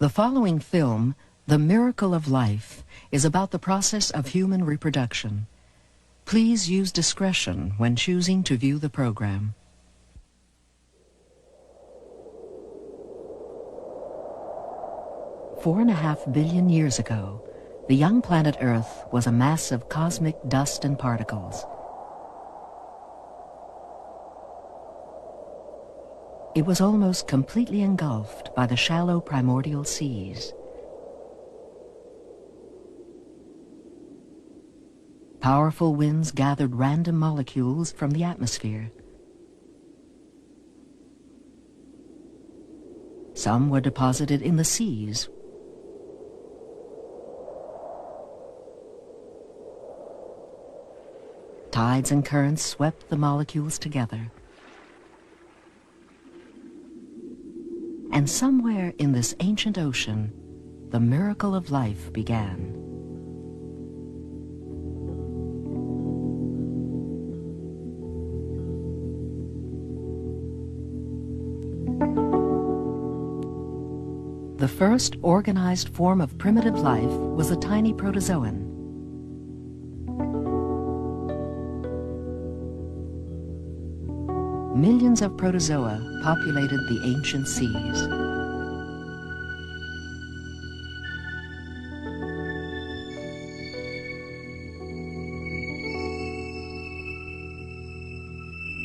The following film, The Miracle of Life, is about the process of human reproduction. Please use discretion when choosing to view the program. Four and a half billion years ago, the young planet Earth was a mass of cosmic dust and particles. It was almost completely engulfed by the shallow primordial seas. Powerful winds gathered random molecules from the atmosphere. Some were deposited in the seas. Tides and currents swept the molecules together. And somewhere in this ancient ocean, the miracle of life began. The first organized form of primitive life was a tiny protozoan. Millions of protozoa populated the ancient seas.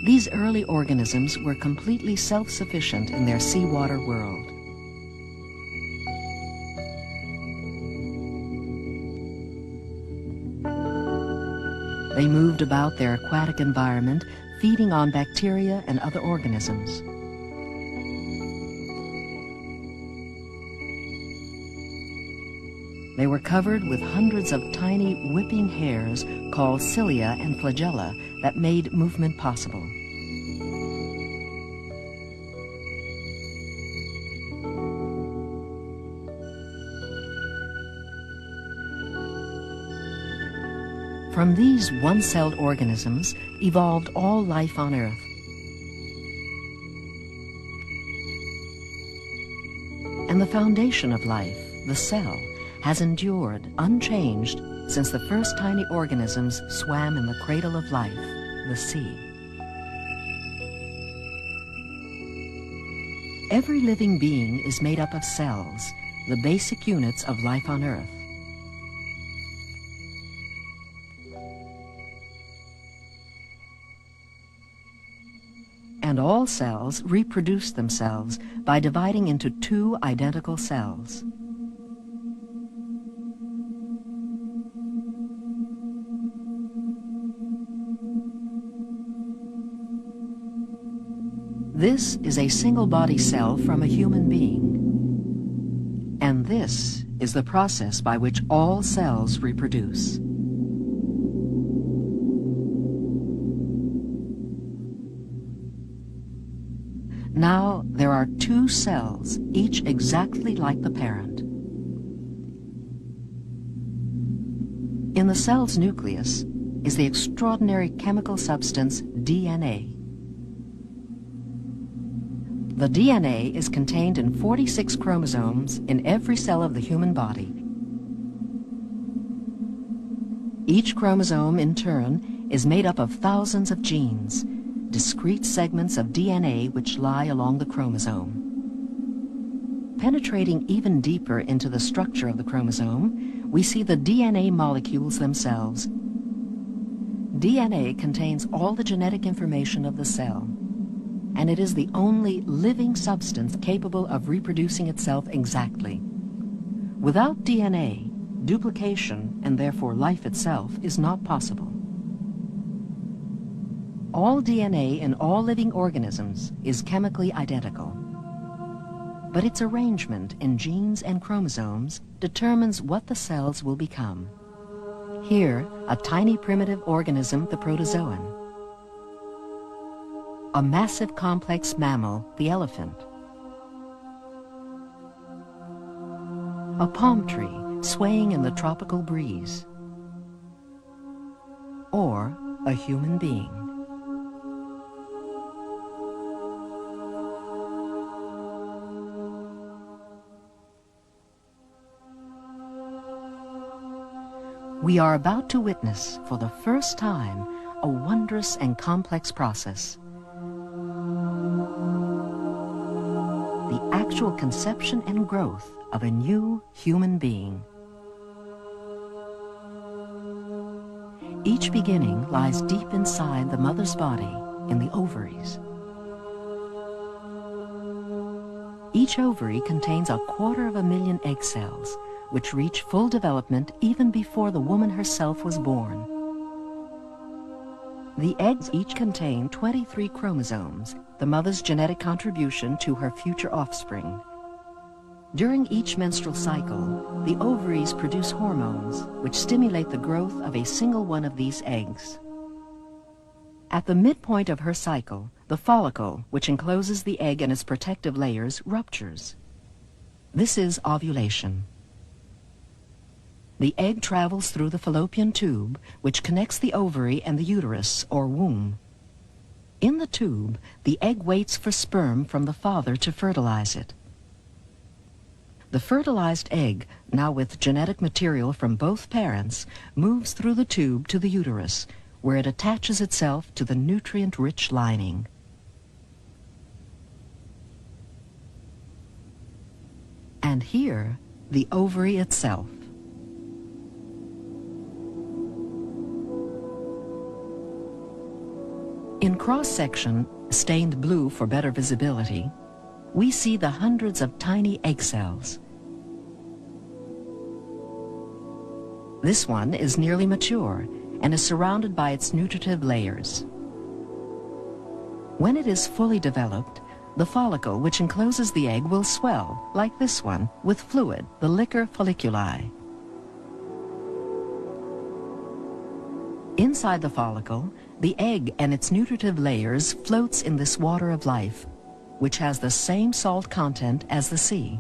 These early organisms were completely self-sufficient in their seawater world. They moved about their aquatic environment, feeding on bacteria and other organisms. They were covered with hundreds of tiny whipping hairs called cilia and flagella that made movement possible. From these one-celled organisms evolved all life on Earth. And the foundation of life, the cell, has endured unchanged since the first tiny organisms swam in the cradle of life, the sea. Every living being is made up of cells, the basic units of life on Earth. And all cells reproduce themselves by dividing into two identical cells. This is a single-body cell from a human being. And this is the process by which all cells reproduce. Now there are two cells, each exactly like the parent. In the cell's nucleus is the extraordinary chemical substance DNA. The DNA is contained in 46 chromosomes in every cell of the human body. Each chromosome, in turn, is made up of thousands of genes, discrete segments of DNA which lie along the chromosome. Penetrating even deeper into the structure of the chromosome, we see the DNA molecules themselves. DNA contains all the genetic information of the cell, and it is the only living substance capable of reproducing itself exactly. Without DNA, duplication, and therefore life itself, is not possible. All DNA in all living organisms is chemically identical, but its arrangement in genes and chromosomes determines what the cells will become. Here, a tiny primitive organism, the protozoan. A massive complex mammal, the elephant. A palm tree swaying in the tropical breeze. Or a human being. we are about to witness, for the first time, a wondrous and complex process. The actual conception and growth of a new human being. Each beginning lies deep inside the mother's body, in the ovaries. Each ovary contains 250,000 egg cells, which reach full development even before the woman herself was born. The eggs each contain 23 chromosomes, the mother's genetic contribution to her future offspring. During each menstrual cycle, the ovaries produce hormones which stimulate the growth of a single one of these eggs. At the midpoint of her cycle, the follicle, which encloses the egg and its protective layers, ruptures. This is ovulation. The egg travels through the fallopian tube, which connects the ovary and the uterus, or womb. In the tube, the egg waits for sperm from the father to fertilize it. The fertilized egg, now with genetic material from both parents, moves through the tube to the uterus, where it attaches itself to the nutrient-rich lining. And here, the ovary itself. In cross-section, stained blue for better visibility, we see the hundreds of tiny egg cells. This one is nearly mature and is surrounded by its nutritive layers. When it is fully developed, the follicle which encloses the egg will swell, like this one, with fluid, the liquor folliculi. Inside the follicle, the egg and its nutritive layers floats in this water of life, which has the same salt content as the sea.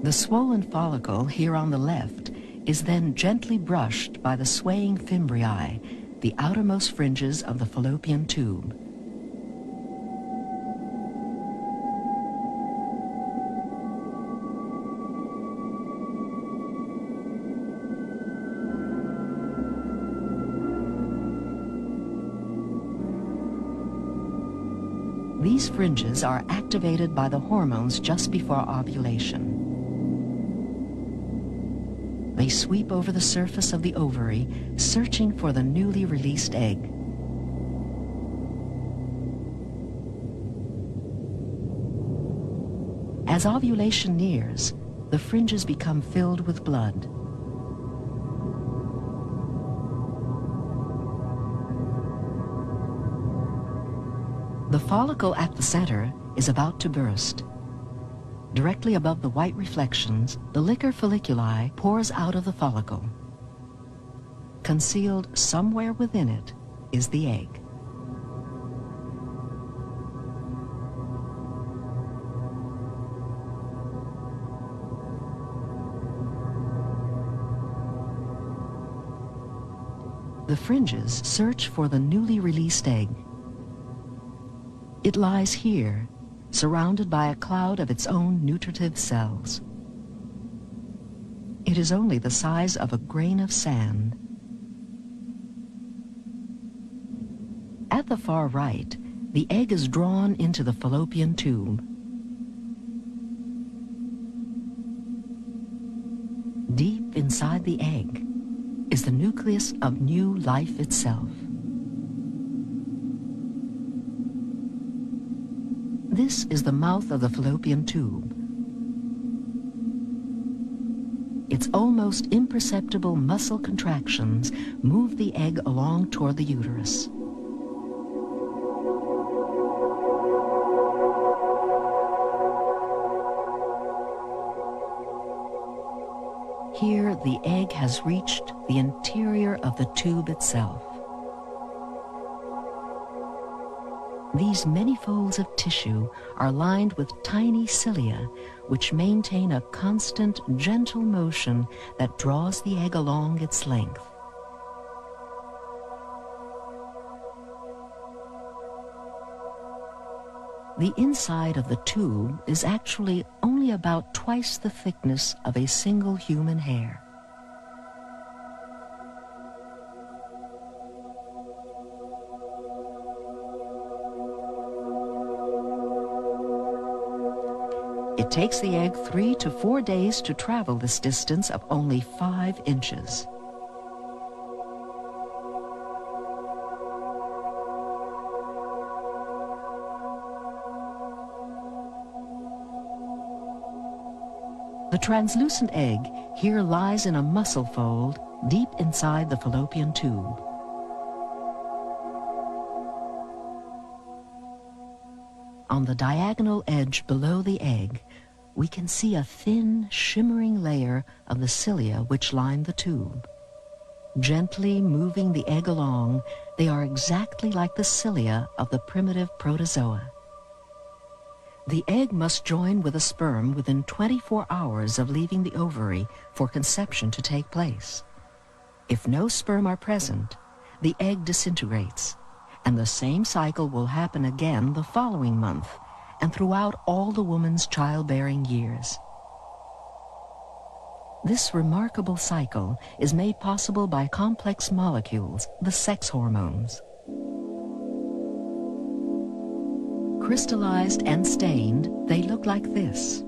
The swollen follicle here on the left is then gently brushed by the swaying fimbriae, the outermost fringes of the fallopian tube. These fringes are activated by the hormones just before ovulation. They sweep over the surface of the ovary, searching for the newly released egg. As ovulation nears, the fringes become filled with blood. The follicle at the center is about to burst. Directly above the white reflections, the liquor folliculi pours out of the follicle. Concealed somewhere within it is the egg. The fringes search for the newly released egg. It lies here, surrounded by a cloud of its own nutritive cells. It is only the size of a grain of sand. At the far right, the egg is drawn into the fallopian tube. Deep inside the egg is the nucleus of new life itself. This is the mouth of the fallopian tube. Its almost imperceptible muscle contractions move the egg along toward the uterus. Here, the egg has reached the interior of the tube itself. These many folds of tissue are lined with tiny cilia, which maintain a constant, gentle motion that draws the egg along its length. The inside of the tube is actually only about twice the thickness of a single human hair. It takes the egg 3 to 4 days to travel this distance of only 5 inches. The translucent egg here lies in a muscle fold deep inside the fallopian tube. On the diagonal edge below the egg, we can see a thin, shimmering layer of the cilia which line the tube. Gently moving the egg along, they are exactly like the cilia of the primitive protozoa. The egg must join with a sperm within 24 hours of leaving the ovary for conception to take place. If no sperm are present, the egg disintegrates, and the same cycle will happen again the following month and throughout all the woman's childbearing years. This remarkable cycle is made possible by complex molecules, the sex hormones. Crystallized and stained, they look like this.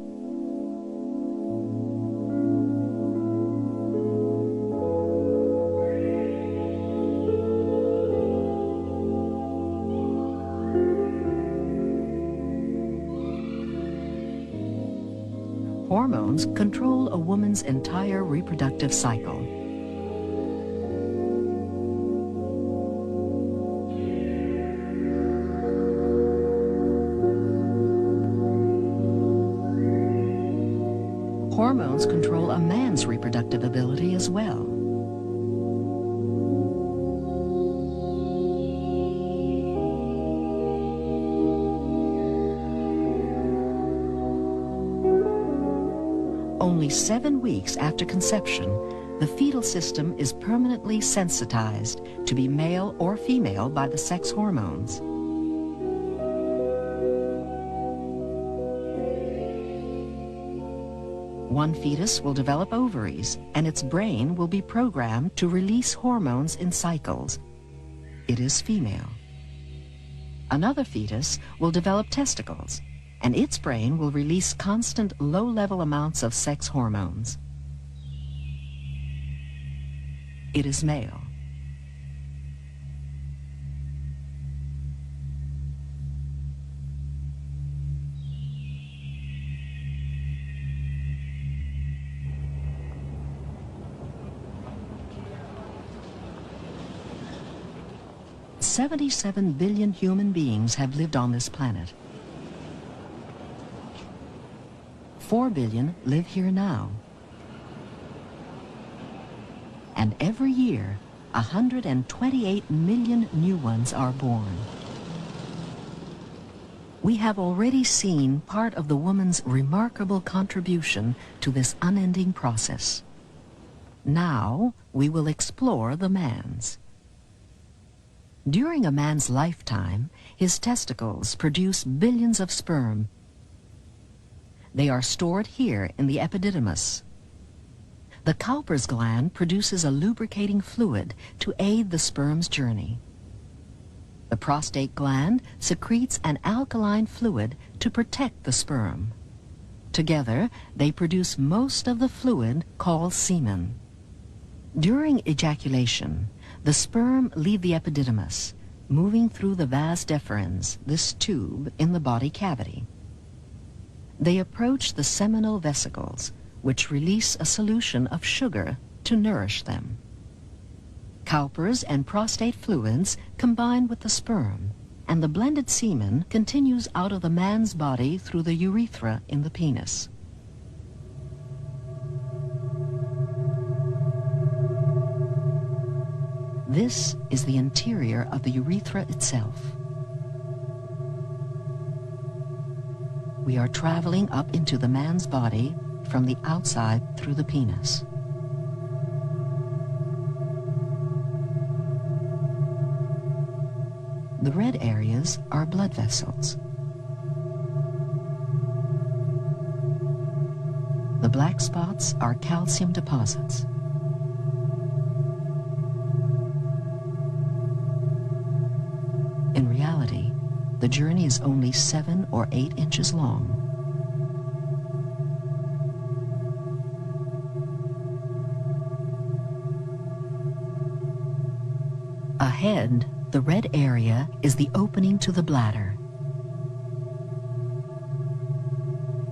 Hormones control a woman's entire reproductive cycle. Hormones control a man's reproductive ability as well. Only 7 weeks after conception, the fetal system is permanently sensitized to be male or female by the sex hormones. One fetus will develop ovaries, and its brain will be programmed to release hormones in cycles. It is female. Another fetus will develop testicles, and its brain will release constant low-level amounts of sex hormones. It is male. "77 billion human beings have lived on this planet. 4 billion live here now. And every year, 128 million new ones are born. We have already seen part of the woman's remarkable contribution to this unending process. Now we will explore the man's. During a man's lifetime, his testicles produce billions of sperm. They are stored here in the epididymis. The Cowper's gland produces a lubricating fluid to aid the sperm's journey. The prostate gland secretes an alkaline fluid to protect the sperm. Together, they produce most of the fluid called semen. During ejaculation, the sperm leave the epididymis, moving through the vas deferens, this tube in the body cavity. They approach the seminal vesicles, which release a solution of sugar to nourish them. Cowper's and prostate fluids combine with the sperm, and the blended semen continues out of the man's body through the urethra in the penis. This is the interior of the urethra itself. We are traveling up into the man's body from the outside through the penis. The red areas are blood vessels. black spots are calcium deposits. In reality, the journey is only 7 or 8 inches long. Ahead, the red area is the opening to the bladder.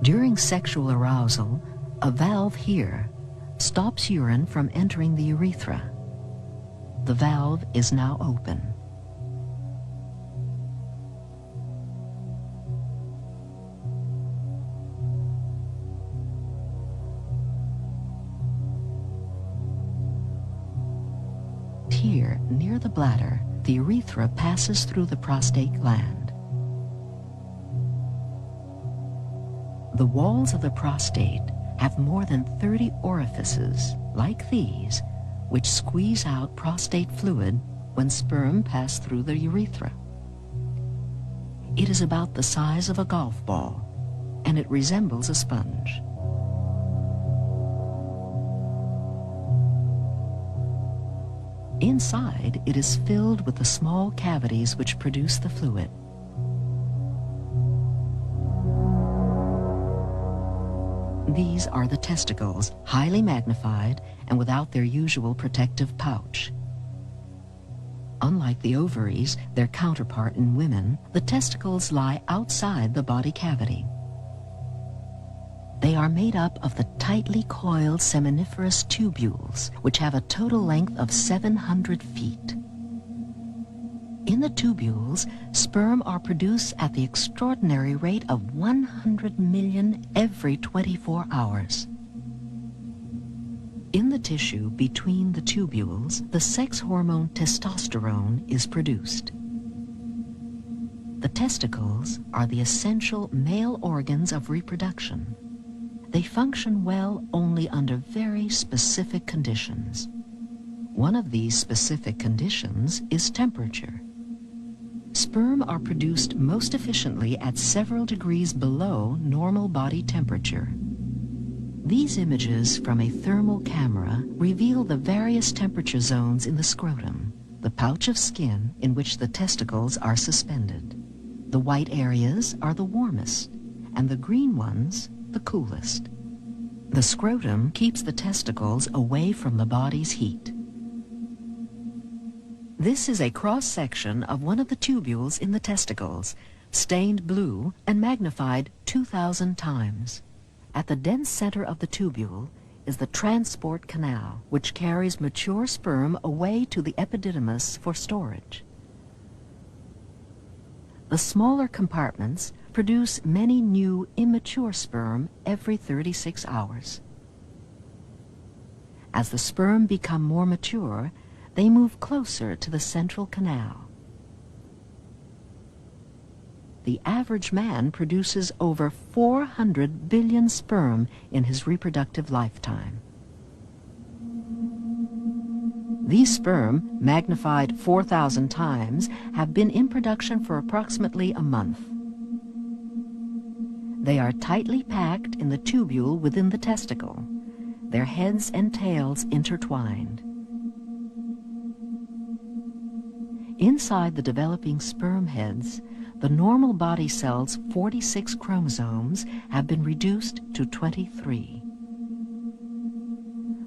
During sexual arousal, a valve here stops urine from entering the urethra. The valve is now open. Here, near the bladder, the urethra passes through the prostate gland. The walls of the prostate have more than 30 orifices, like these, which squeeze out prostate fluid when sperm pass through the urethra. It is about the size of a golf ball, and it resembles a sponge. Inside, it is filled with the small cavities which produce the fluid. These are the testicles, highly magnified and without their usual protective pouch. Unlike the ovaries, their counterpart in women, the testicles lie outside the body cavity. They are made up of the tightly coiled seminiferous tubules, which have a total length of 700 feet. In the tubules, sperm are produced at the extraordinary rate of 100 million every 24 hours. In the tissue between the tubules, the sex hormone testosterone is produced. The testicles are the essential male organs of reproduction. They function well only under very specific conditions. One of these specific conditions is temperature. Sperm are produced most efficiently at several degrees below normal body temperature. These images from a thermal camera reveal the various temperature zones in the scrotum, the pouch of skin in which the testicles are suspended. The white areas are the warmest, and the green ones the coolest. The scrotum keeps the testicles away from the body's heat. This is a cross-section of one of the tubules in the testicles, stained blue and magnified 2,000 times. At the dense center of the tubule is the transport canal, which carries mature sperm away to the epididymis for storage. The smaller compartments produce many new immature sperm every 36 hours. As the sperm become more mature, they move closer to the central canal. The average man produces over 400 billion sperm in his reproductive lifetime. These sperm, magnified 4,000 times, have been in production for approximately a month. They are tightly packed in the tubule within the testicle, their heads and tails intertwined. Inside the developing sperm heads, the normal body cell's 46 chromosomes have been reduced to 23.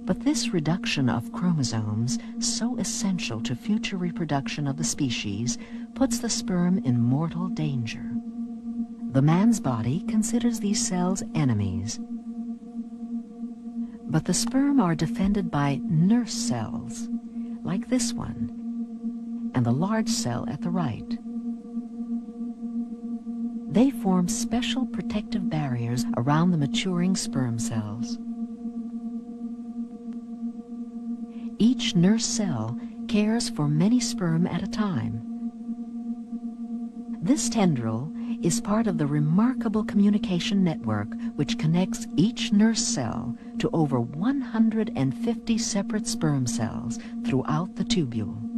But this reduction of chromosomes, so essential to future reproduction of the species, puts the sperm in mortal danger. The man's body considers these cells enemies. But the sperm are defended by nurse cells, like this one, and the large cell at the right. They form special protective barriers around the maturing sperm cells. Each nurse cell cares for many sperm at a time. This tendril is part of the remarkable communication network which connects each nurse cell to over 150 separate sperm cells throughout the tubule.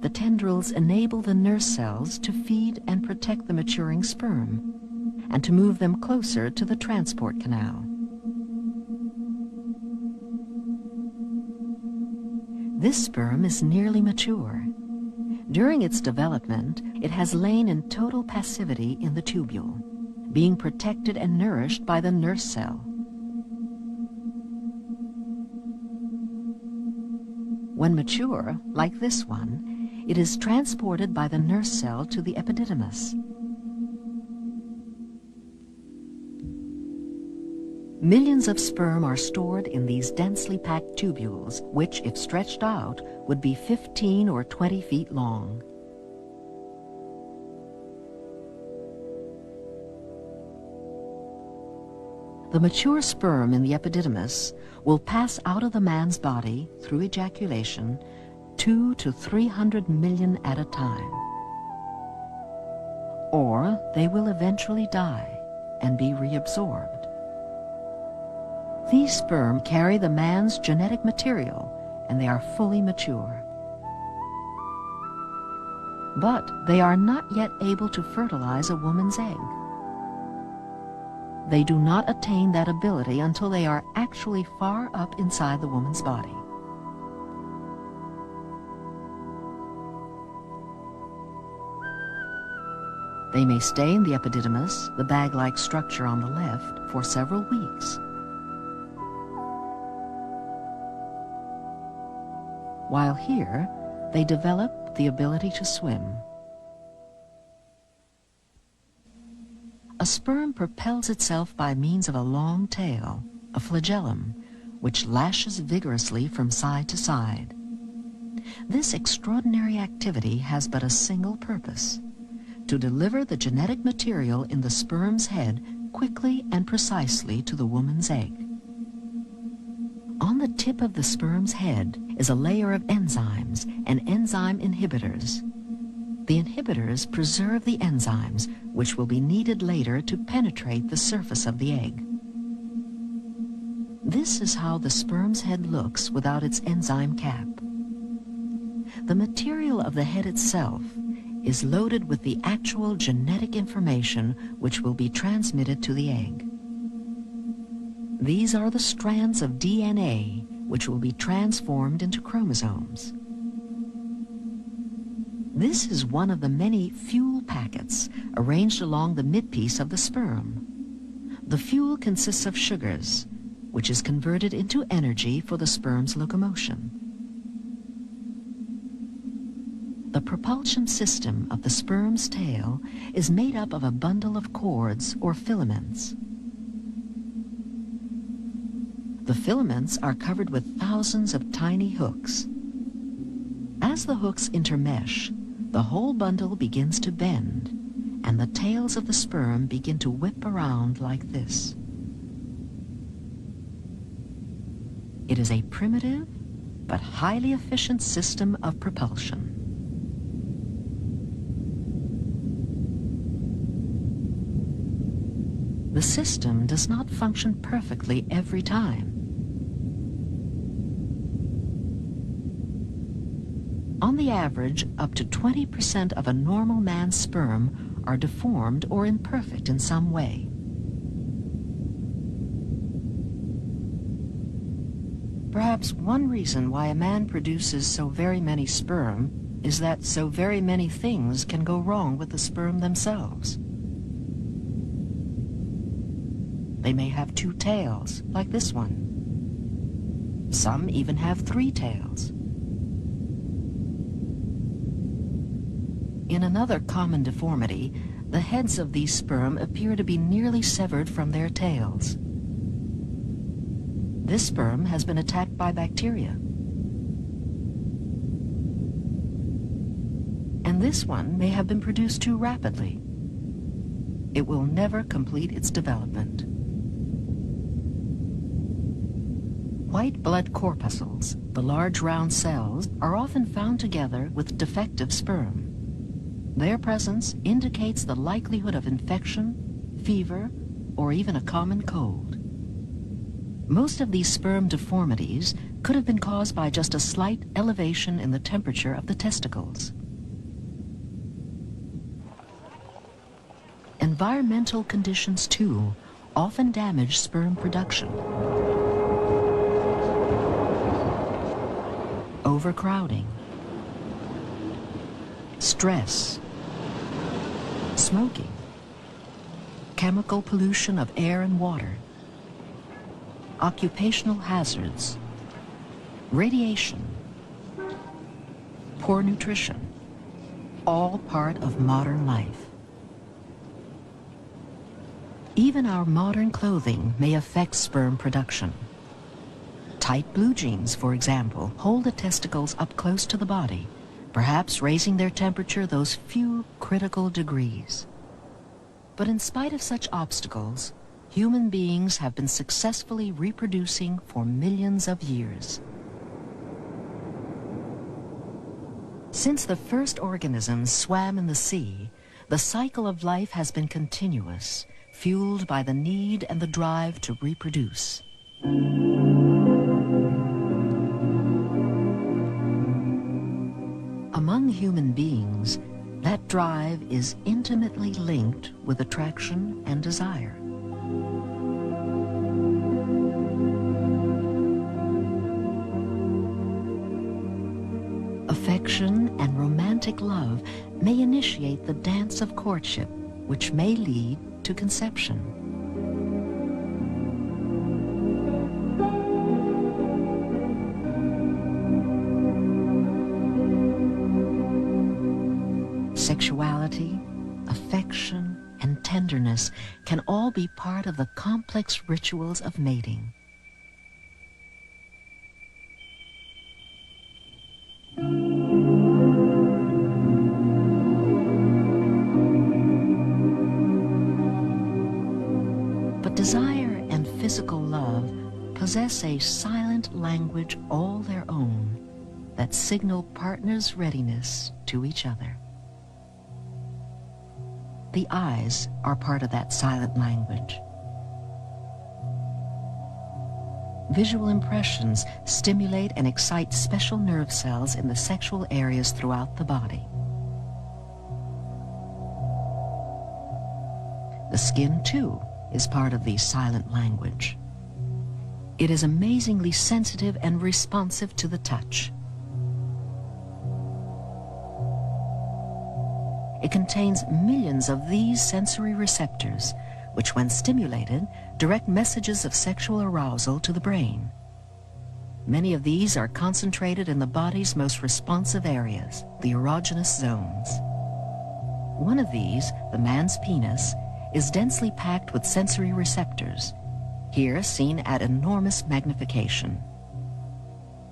The tendrils enable the nurse cells to feed and protect the maturing sperm and to move them closer to the transport canal. This sperm is nearly mature. During its development, it has lain in total passivity in the tubule, being protected and nourished by the nurse cell. When mature, like this one, it is transported by the nurse cell to the epididymis. Millions of sperm are stored in these densely packed tubules, which, if stretched out, would be 15 or 20 feet long. The mature sperm in the epididymis will pass out of the man's body through ejaculation 200 to 300 million at a time. Or they will eventually die and be reabsorbed. These sperm carry the man's genetic material, and they are fully mature. But they are not yet able to fertilize a woman's egg. They do not attain that ability until they are actually far up inside the woman's body. They may stay in the epididymis, the bag-like structure on the left, for several weeks. While here, they develop the ability to swim. A sperm propels itself by means of a long tail, a flagellum, which lashes vigorously from side to side. This extraordinary activity has but a single purpose: to deliver the genetic material in the sperm's head quickly and precisely to the woman's egg. On the tip of the sperm's head is a layer of enzymes and enzyme inhibitors. The inhibitors preserve the enzymes, which will be needed later to penetrate the surface of the egg. This is how the sperm's head looks without its enzyme cap. The material of the head itself is loaded with the actual genetic information which will be transmitted to the egg. These are the strands of DNA which will be transformed into chromosomes. This is one of the many fuel packets arranged along the midpiece of the sperm. The fuel consists of sugars, which is converted into energy for the sperm's locomotion. The propulsion system of the sperm's tail is made up of a bundle of cords or filaments. The filaments are covered with thousands of tiny hooks. As the hooks intermesh, the whole bundle begins to bend, and the tails of the sperm begin to whip around like this. It is a primitive but highly efficient system of propulsion. The system does not function perfectly every time. On the average, up to 20% of a normal man's sperm are deformed or imperfect in some way. Perhaps one reason why a man produces so very many sperm is that so very many things can go wrong with the sperm themselves. They may have 2 tails, like this one. Some even have 3 tails. In another common deformity, the heads of these sperm appear to be nearly severed from their tails. This sperm has been attacked by bacteria. And this one may have been produced too rapidly. It will never complete its development. White blood corpuscles, the large round cells, are often found together with defective sperm. Their presence indicates the likelihood of infection, fever, or even a common cold. Most of these sperm deformities could have been caused by just a slight elevation in the temperature of the testicles. Environmental conditions, too, often damage sperm production. overcrowding, stress, smoking, chemical pollution of air and water, occupational hazards, radiation, poor nutrition, all part of modern life. Even our modern clothing may affect sperm production. Tight blue jeans, for example, hold the testicles up close to the body, perhaps raising their temperature those few critical degrees. But in spite of such obstacles, human beings have been successfully reproducing for millions of years. Since the first organisms swam in the sea, the cycle of life has been continuous, fueled by the need and the drive to reproduce. Among human beings, that drive is intimately linked with attraction and desire. Affection and romantic love may initiate the dance of courtship, which may lead to conception. Sexuality, affection, and tenderness can all be part of the complex rituals of mating. But desire and physical love possess a silent language all their own that signal partners' readiness to each other. The eyes are part of that silent language. Visual impressions stimulate and excite special nerve cells in the sexual areas throughout the body. The skin, too, is part of the silent language. It is amazingly sensitive and responsive to the touch. It contains millions of these sensory receptors, which, when stimulated, direct messages of sexual arousal to the brain. Many of these are concentrated in the body's most responsive areas, the erogenous zones. One of these, the man's penis, is densely packed with sensory receptors, here seen at enormous magnification.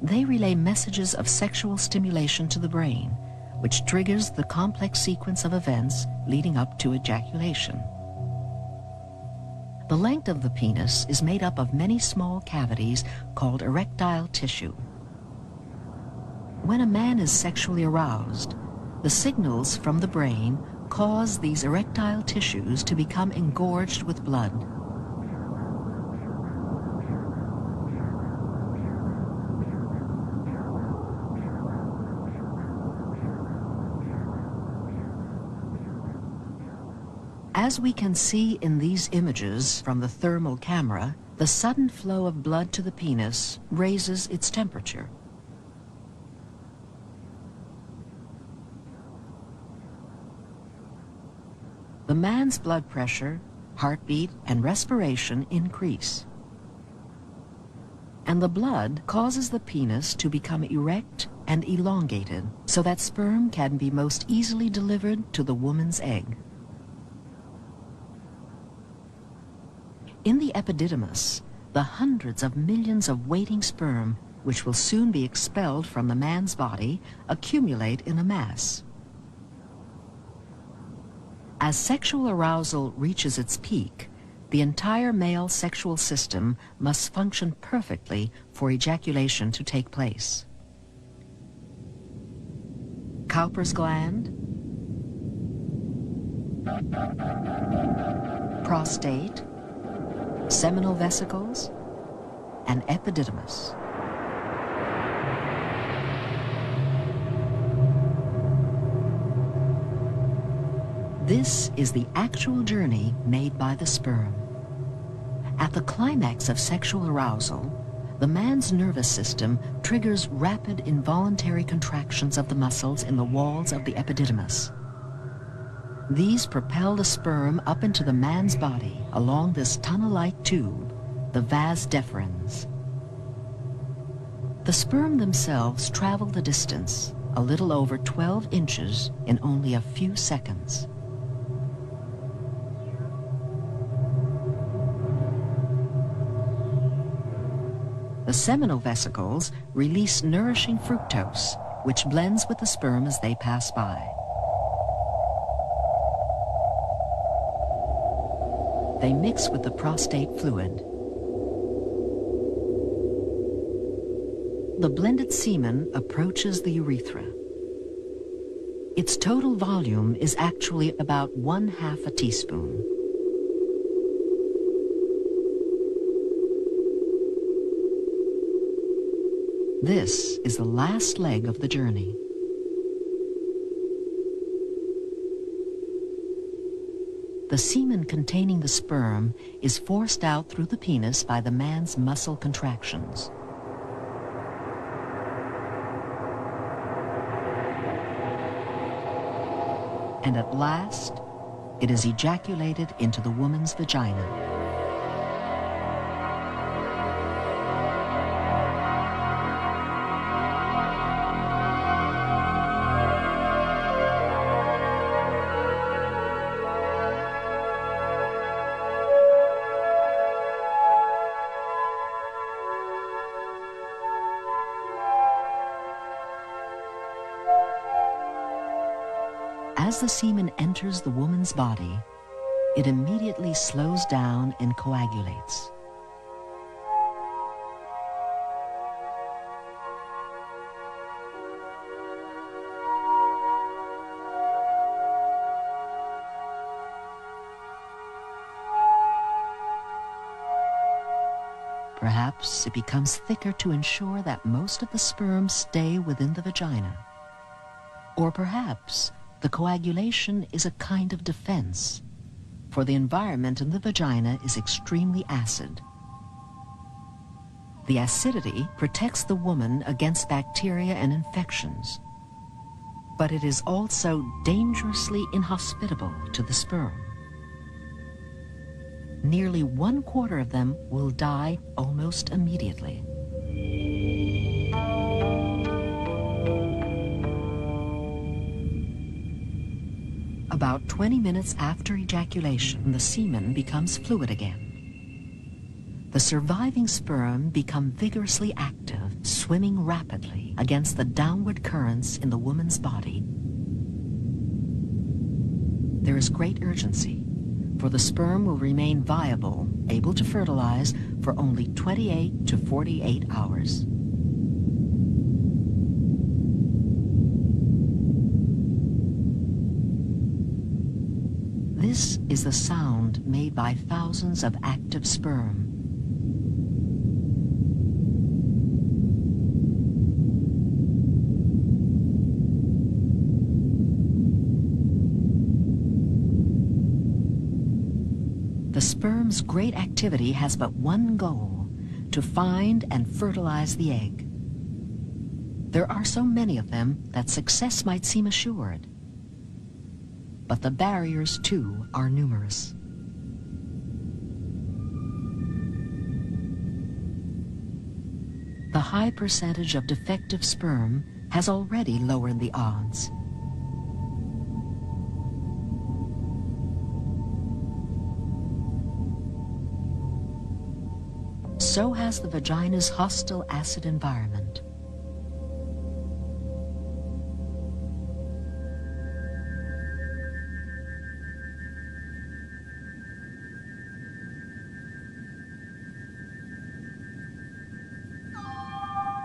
They relay messages of sexual stimulation to the brain, which triggers the complex sequence of events leading up to ejaculation. The length of the penis is made up of many small cavities called erectile tissue. When a man is sexually aroused, the signals from the brain cause these erectile tissues to become engorged with blood. As we can see in these images from the thermal camera, the sudden flow of blood to the penis raises its temperature. The man's blood pressure, heartbeat, and respiration increase. And the blood causes the penis to become erect and elongated so that sperm can be most easily delivered to the woman's egg. In the epididymis, the hundreds of millions of waiting sperm, which will soon be expelled from the man's body, accumulate in a mass. As sexual arousal reaches its peak, the entire male sexual system must function perfectly for ejaculation to take place. Cowper's gland, prostate, seminal vesicles, and epididymis. This is the actual journey made by the sperm. At the climax of sexual arousal, the man's nervous system triggers rapid involuntary contractions of the muscles in the walls of the epididymis. These propel the sperm up into the man's body along this tunnel-like tube, the vas deferens. The sperm themselves travel the distance, a little over 12 inches, in only a few seconds. The seminal vesicles release nourishing fructose, which blends with the sperm as they pass by. They mix with the prostate fluid. The blended semen approaches the urethra. Its total volume is actually about 1/2 a teaspoon. This is the last leg of the journey. The semen containing the sperm is forced out through the penis by the man's muscle contractions. And at last, it is ejaculated into the woman's vagina. As the semen enters the woman's body, it immediately slows down and coagulates. Perhaps it becomes thicker to ensure that most of the sperm stay within the vagina. Or perhaps the coagulation is a kind of defense, for the environment in the vagina is extremely acid. The acidity protects the woman against bacteria and infections, but it is also dangerously inhospitable to the sperm. Nearly 1/4 of them will die almost immediately. About 20 minutes after ejaculation, the semen becomes fluid again. The surviving sperm become vigorously active, swimming rapidly against the downward currents in the woman's body. There is great urgency, for the sperm will remain viable, able to fertilize, for only 28 to 48 hours. This is the sound made by thousands of active sperm. The sperm's great activity has but one goal: to find and fertilize the egg. There are so many of them that success might seem assured. But the barriers, too, are numerous. The high percentage of defective sperm has already lowered the odds. So has the vagina's hostile acid environment.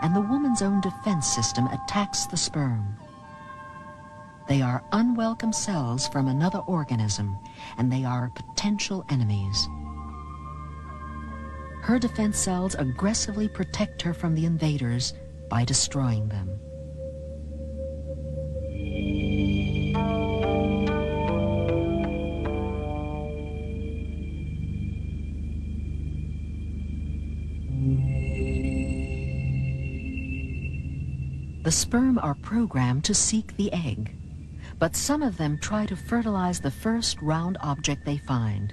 And the woman's own defense system attacks the sperm. They are unwelcome cells from another organism, and they are potential enemies. Her defense cells aggressively protect her from the invaders by destroying them. The sperm are programmed to seek the egg, but some of them try to fertilize the first round object they find.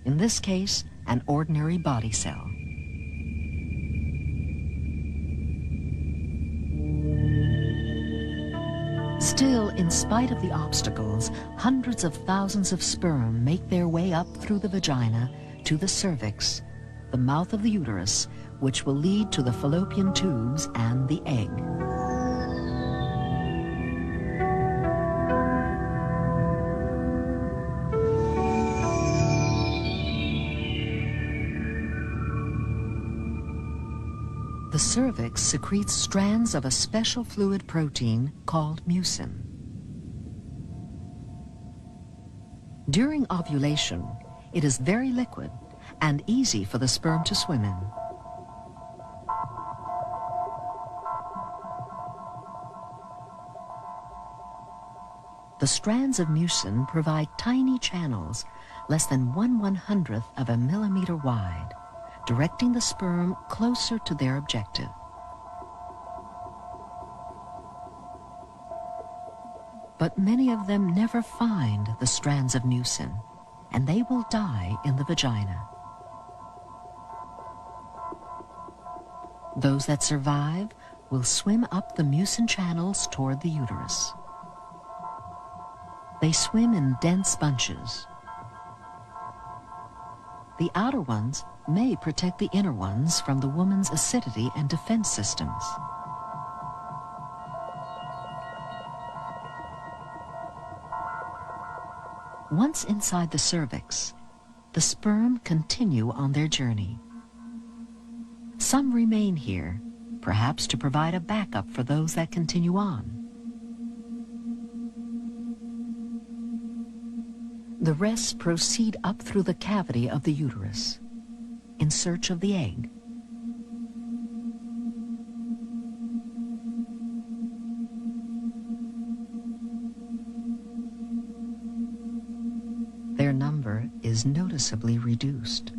In this case, an ordinary body cell. Still, in spite of the obstacles, hundreds of thousands of sperm make their way up through the vagina to the cervix, the mouth of the uterus, which will lead to the fallopian tubes and the egg. The cervix secretes strands of a special fluid protein called mucin. During ovulation, it is very liquid and easy for the sperm to swim in. The strands of mucin provide tiny channels, less than 1/100th of a millimeter wide, directing the sperm closer to their objective. But many of them never find the strands of mucin, and they will die in the vagina. Those that survive will swim up the mucin channels toward the uterus. They swim in dense bunches. The outer ones may protect the inner ones from the woman's acidity and defense systems. Once inside the cervix, the sperm continue on their journey. Some remain here, perhaps to provide a backup for those that continue on. The rest proceed up through the cavity of the uterus in search of the egg. Their number is noticeably reduced.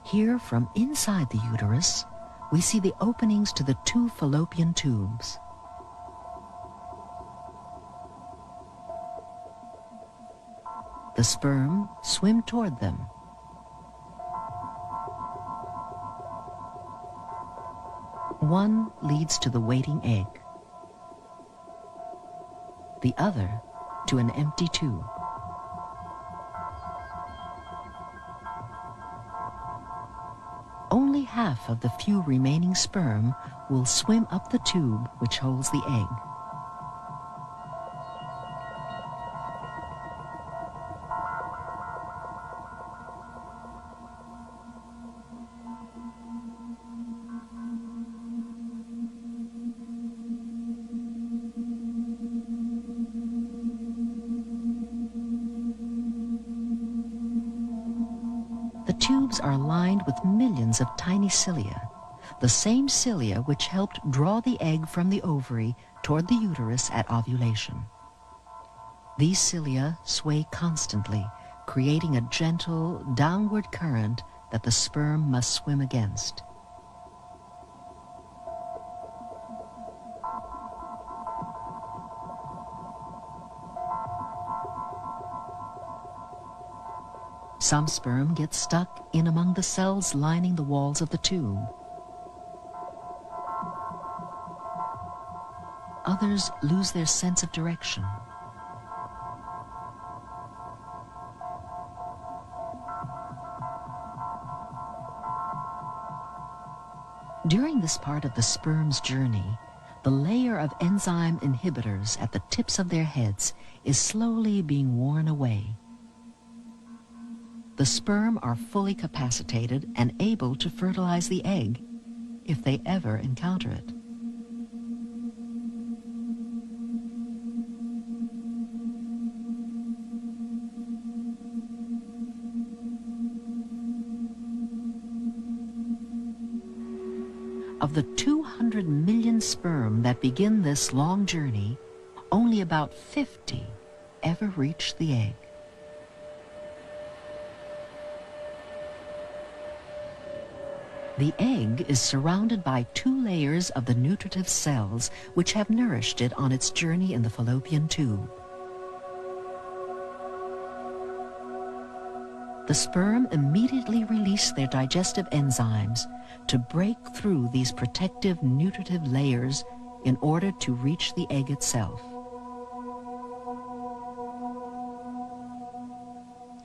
Here, from inside the uterus, we see the openings to the two fallopian tubes. The sperm swim toward them. One leads to the waiting egg, the other to an empty tube. Only half of the few remaining sperm will swim up the tube which holds the egg. The tubes are lined with millions of tiny cilia, the same cilia which helped draw the egg from the ovary toward the uterus at ovulation. These cilia sway constantly, creating a gentle downward current that the sperm must swim against. Some sperm get stuck in among the cells lining the walls of the tube. Others lose their sense of direction. During this part of the sperm's journey, the layer of enzyme inhibitors at the tips of their heads is slowly being worn away. The sperm are fully capacitated and able to fertilize the egg, if they ever encounter it. Of the 200 million sperm that begin this long journey, only about 50 ever reach the egg. The egg is surrounded by 2 layers of the nutritive cells which have nourished it on its journey in the fallopian tube. The sperm immediately release their digestive enzymes to break through these protective nutritive layers in order to reach the egg itself.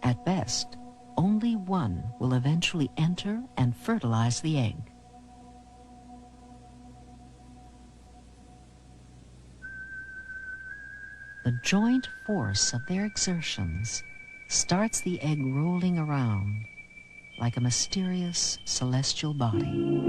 At best, only one will eventually enter and fertilize the egg. The joint force of their exertions starts the egg rolling around like a mysterious celestial body.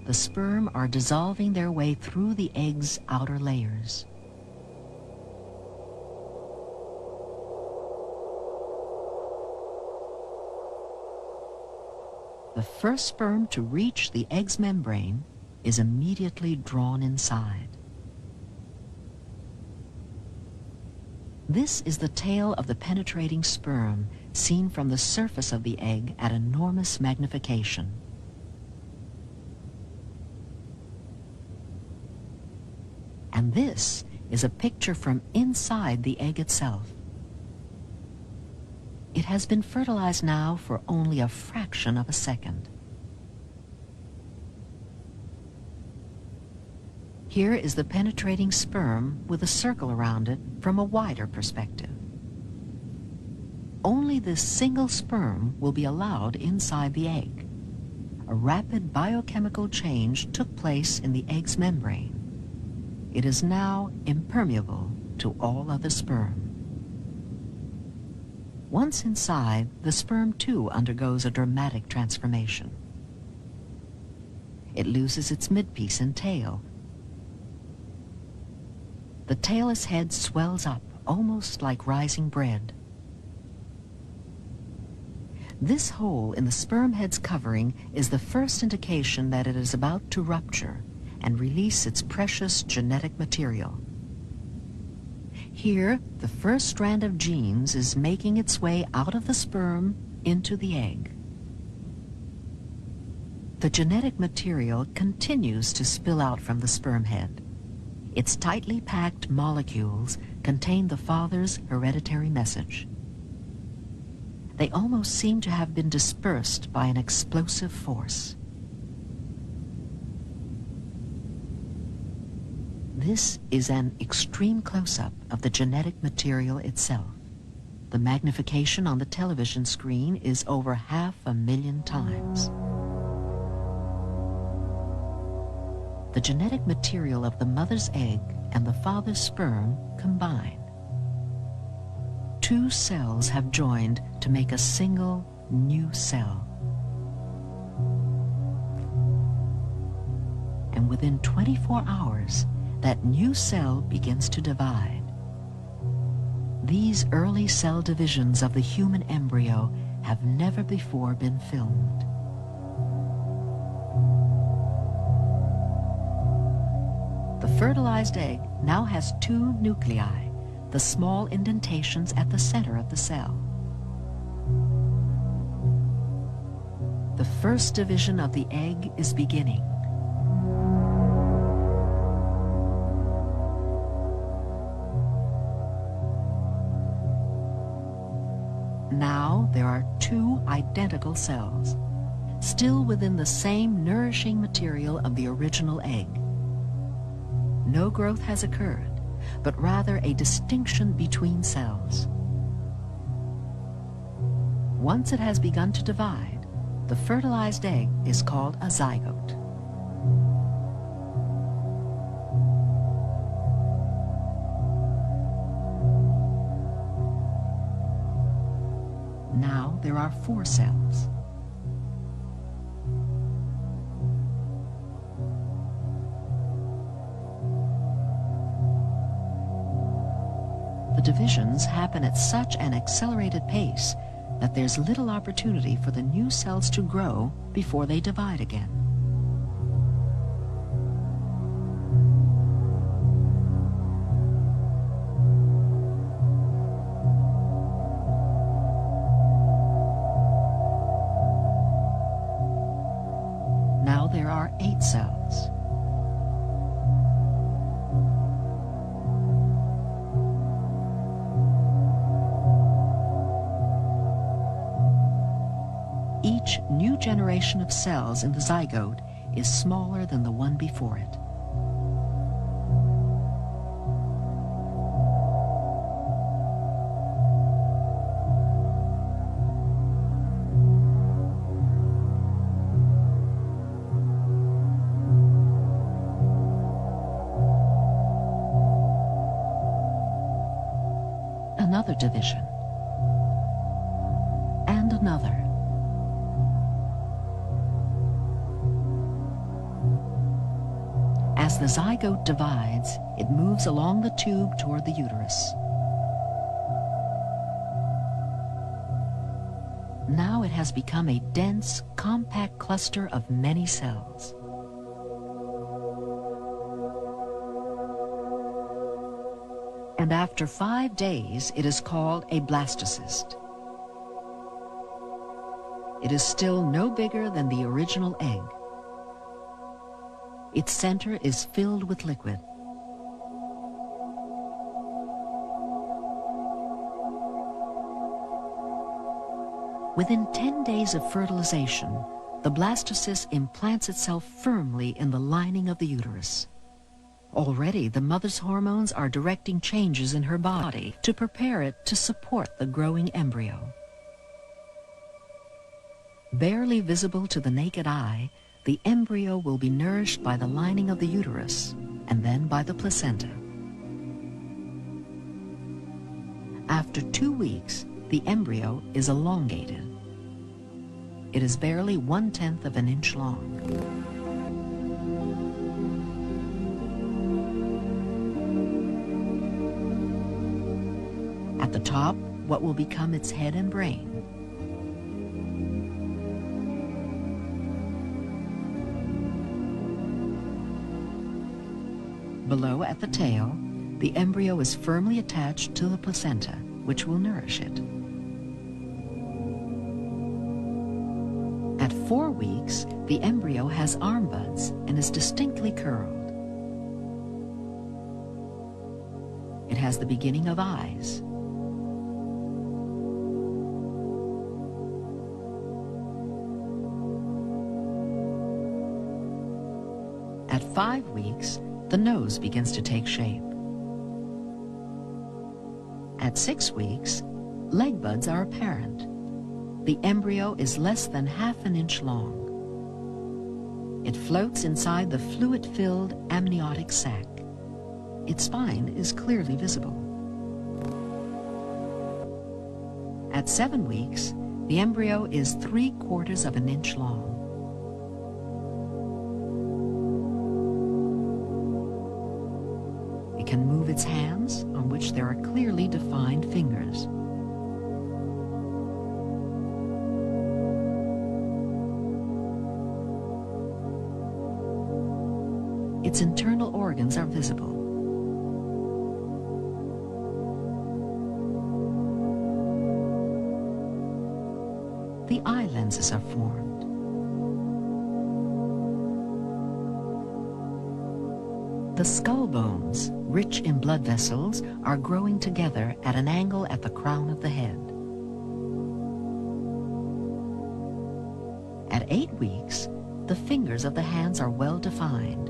The sperm are dissolving their way through the egg's outer layers. The first sperm to reach the egg's membrane is immediately drawn inside. This is the tail of the penetrating sperm seen from the surface of the egg at enormous magnification. And this is a picture from inside the egg itself. It has been fertilized now for only a fraction of a second. Here is the penetrating sperm with a circle around it from a wider perspective. Only this single sperm will be allowed inside the egg. A rapid biochemical change took place in the egg's membrane. It is now impermeable to all other sperm. Once inside, the sperm too undergoes a dramatic transformation. It loses its midpiece and tail. The tailless head swells up, almost like rising bread. This hole in the sperm head's covering is the first indication that it is about to rupture and release its precious genetic material. Here, the first strand of genes is making its way out of the sperm into the egg. The genetic material continues to spill out from the sperm head. Its tightly packed molecules contain the father's hereditary message. They almost seem to have been dispersed by an explosive force. This is an extreme close-up of the genetic material itself. The magnification on the television screen is over 500,000 times. The genetic material of the mother's egg and the father's sperm combine. 2 cells have joined to make a single new cell. And within 24 hours, that new cell begins to divide. These early cell divisions of the human embryo have never before been filmed. The fertilized egg now has 2 nuclei, the small indentations at the center of the cell. The first division of the egg is beginning. Now there are 2 identical cells, still within the same nourishing material of the original egg. No growth has occurred, but rather a distinction between cells. Once it has begun to divide, The fertilized egg is called a zygote. Now there are 4 cells. The divisions happen at such an accelerated pace that there's little opportunity for the new cells to grow before they divide again. Now there are 8 cells. Each new generation of cells in the zygote is smaller than the one before it. Another division. And another. As the zygote divides, it moves along the tube toward the uterus. Now it has become a dense, compact cluster of many cells. And after 5 days, it is called a blastocyst. It is still no bigger than the original egg. Its center is filled with liquid. Within 10 days of fertilization, the blastocyst implants itself firmly in the lining of the uterus. Already, the mother's hormones are directing changes in her body to prepare it to support the growing embryo. Barely visible to the naked eye, the embryo will be nourished by the lining of the uterus and then by the placenta. After 2 weeks, the embryo is elongated. It is barely 1/10 of an inch long. At the top, what will become its head and brain. Below, at the tail, the embryo is firmly attached to the placenta, which will nourish it. At 4 weeks, the embryo has arm buds and is distinctly curled. It has the beginning of eyes. At 5 weeks, the nose begins to take shape. At 6 weeks, leg buds are apparent. The embryo is less than ½ an inch long. It floats inside the fluid-filled amniotic sac. Its spine is clearly visible. At 7 weeks, the embryo is 3/4 of an inch long. It can move its hands, on which there are clearly defined fingers. Its internal organs are visible. The eye lenses are formed. The skull bones, rich in blood vessels, are growing together at an angle at the crown of the head. At 8 weeks, the fingers of the hands are well defined,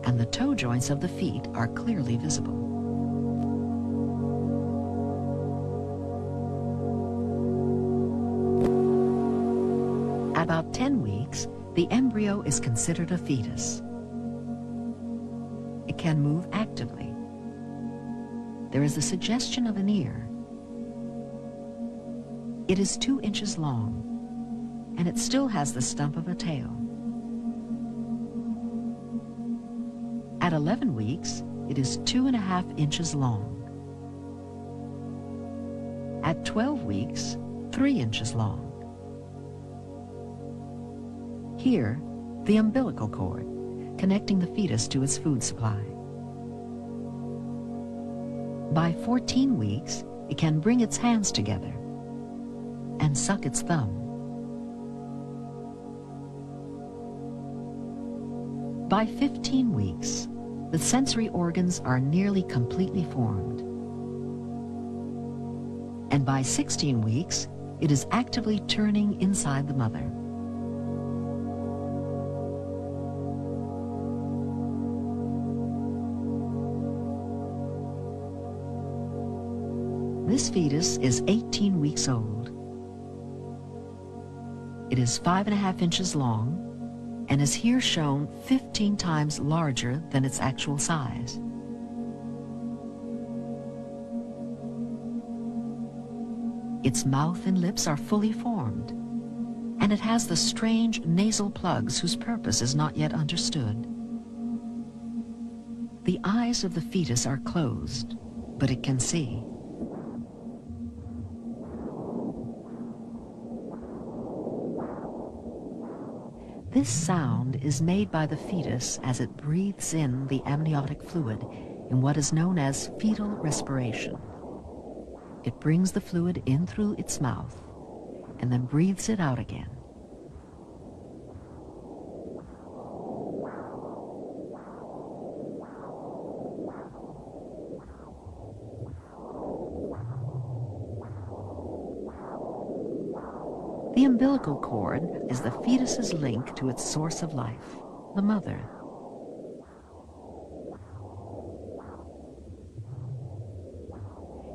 and the toe joints of the feet are clearly visible. weeks, the embryo is considered a fetus. It can move actively. There is a suggestion of an ear. It is 2 inches long, and it still has the stump of a tail. At 11 weeks, it is 2.5 inches long. At 12 weeks, 3 inches long. Here, the umbilical cord, connecting the fetus to its food supply. By 14 weeks, it can bring its hands together and suck its thumb. By 15 weeks, the sensory organs are nearly completely formed. And by 16 weeks, it is actively turning inside the mother. This fetus is 18 weeks old. It is 5.5 inches long and is here shown 15 times larger than its actual size. Its mouth and lips are fully formed, and it has the strange nasal plugs whose purpose is not yet understood. The eyes of the fetus are closed, but it can see. This sound is made by the fetus as it breathes in the amniotic fluid in what is known as fetal respiration. It brings the fluid in through its mouth and then breathes it out again. The umbilical cord is the fetus's link to its source of life, the mother.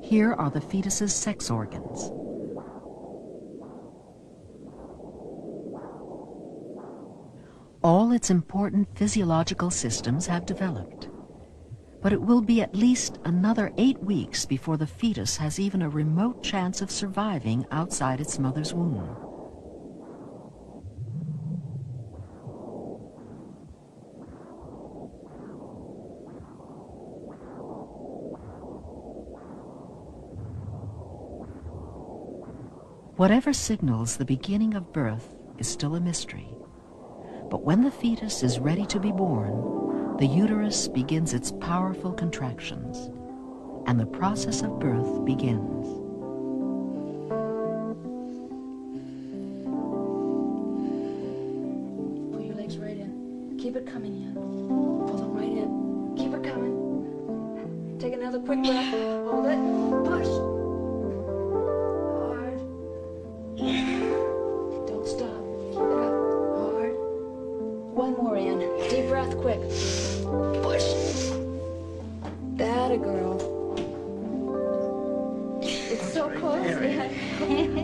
Here are the fetus's sex organs. All its important physiological systems have developed, but it will be at least another 8 weeks before the fetus has even a remote chance of surviving outside its mother's womb. Whatever signals the beginning of birth is still a mystery. But when the fetus is ready to be born, the uterus begins its powerful contractions, and the process of birth begins. Pull your legs right in. Keep it coming in. Pull them right in. Keep it coming. Take another quick breath. Hold it. Push. Don't stop. Keep it up. Hard. One more in. Deep breath, quick. Push. That a girl. It's so close. Yeah.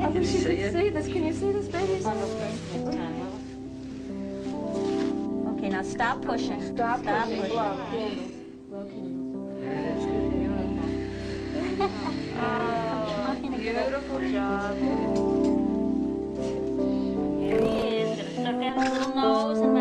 I wish you could see this. Can you see this, baby? Okay, now stop pushing. Stop pushing. pushing. Blow candles. Blow candles. Oh, beautiful job. Here he is. Gonna suck at his little nose and